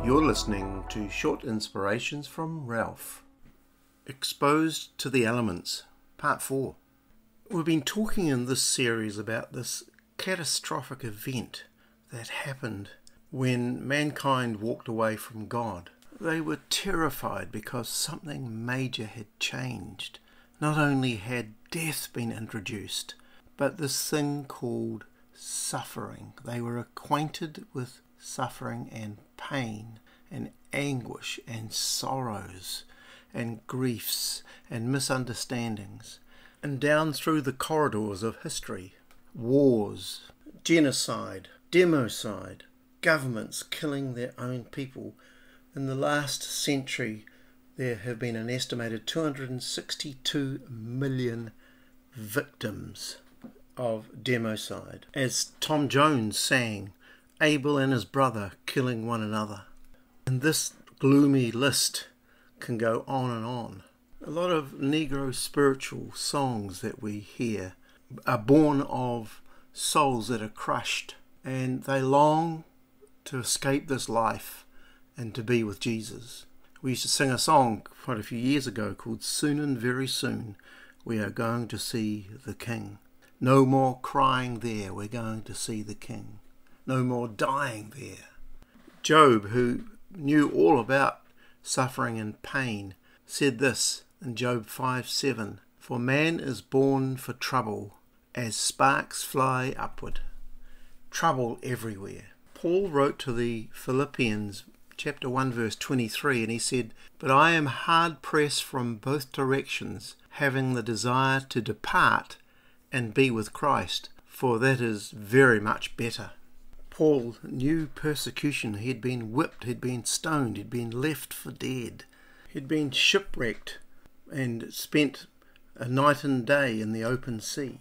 You're listening to short inspirations from Ralph. Exposed to the Elements, Part 4. We've been talking in this series about this catastrophic event that happened when mankind walked away from God. They were terrified because something major had changed. Not only had death been introduced, but this thing called suffering. They were acquainted with suffering and pain and anguish and sorrows and griefs and misunderstandings. And down through the corridors of history, wars, genocide, democide, governments killing their own people. In the last century, there have been an estimated 262 million victims of democide. As Tom Jones sang, Abel and his brother killing one another. And this gloomy list can go on and on. A lot of Negro spiritual songs that we hear are born of souls that are crushed, and they long to escape this life and to be with Jesus. We used to sing a song quite a few years ago called Soon and Very Soon We Are Going to See the King. No more crying there, we're going to see the King. No more dying there. Job, who knew all about suffering and pain, said this in Job 5:7, For man is born for trouble, as sparks fly upward. Trouble everywhere. Paul wrote to the Philippians, chapter 1, verse 23, and he said, But I am hard pressed from both directions, having the desire to depart and be with Christ, for that is very much better. Paul knew persecution. He'd been whipped, he'd been stoned, he'd been left for dead. He'd been shipwrecked and spent a night and day in the open sea,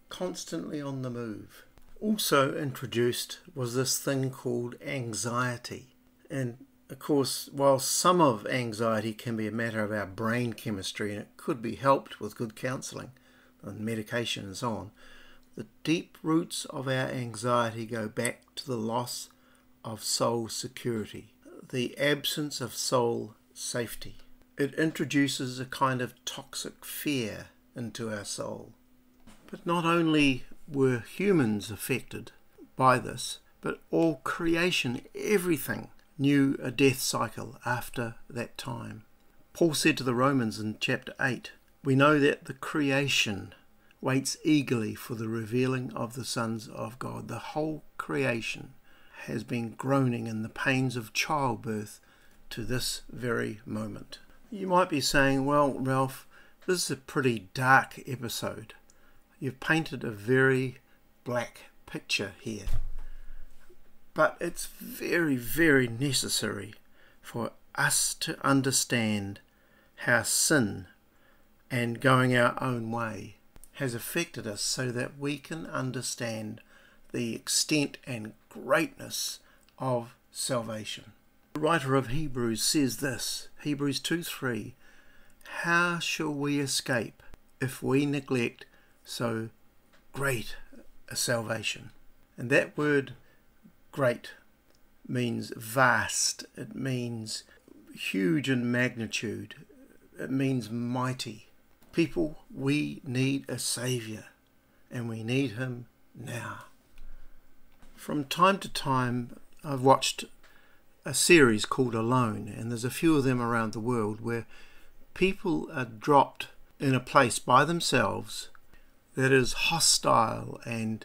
constantly on the move. Also introduced was this thing called anxiety. And of course, while some of anxiety can be a matter of our brain chemistry and it could be helped with good counselling and medication and so on, the deep roots of our anxiety go back to the loss of soul security, the absence of soul safety. It introduces a kind of toxic fear into our soul. But not only were humans affected by this, but all creation, everything, knew a death cycle after that time. Paul said to the Romans in chapter 8, We know that the creation waits eagerly for the revealing of the sons of God. The whole creation has been groaning in the pains of childbirth to this very moment. You might be saying, well, Ralph, this is a pretty dark episode. You've painted a very black picture here. But it's very, very necessary for us to understand how sin and going our own way has affected us so that we can understand the extent and greatness of salvation. The writer of Hebrews says this, Hebrews 2:3, How shall we escape if we neglect so great a salvation? And that word great means vast, it means huge in magnitude, it means mighty. People, we need a Saviour, and we need him now. From time to time, I've watched a series called Alone, and there's a few of them around the world where people are dropped in a place by themselves that is hostile and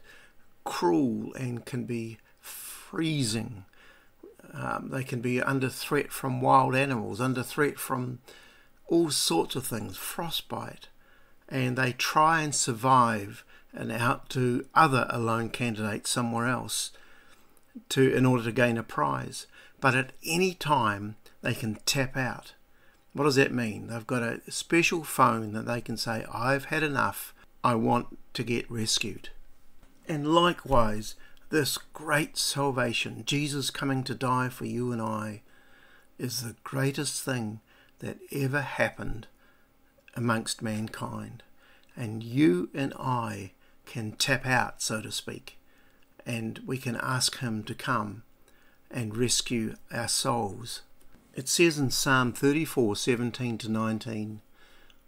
cruel and can be freezing. They can be under threat from wild animals, under threat from all sorts of things, frostbite, and they try and survive and outdo other alone candidates somewhere else in order to gain a prize. But at any time they can tap out. What does that mean? They've got a special phone that they can say, I've had enough, I want to get rescued. And likewise, this great salvation, Jesus coming to die for you and I, is the greatest thing that ever happened amongst mankind. And you and I can tap out, so to speak, and we can ask him to come and rescue our souls. It says in Psalm 34:17-19,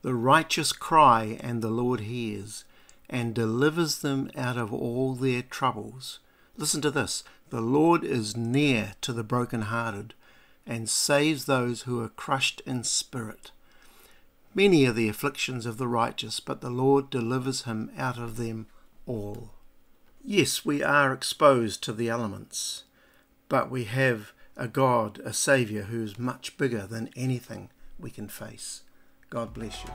"The righteous cry, and the Lord hears, and delivers them out of all their troubles." Listen to this. "The Lord is near to the brokenhearted, and saves those who are crushed in spirit. Many are the afflictions of the righteous, but the Lord delivers him out of them all." Yes, we are exposed to the elements, but we have a God, a Saviour, who is much bigger than anything we can face. God bless you.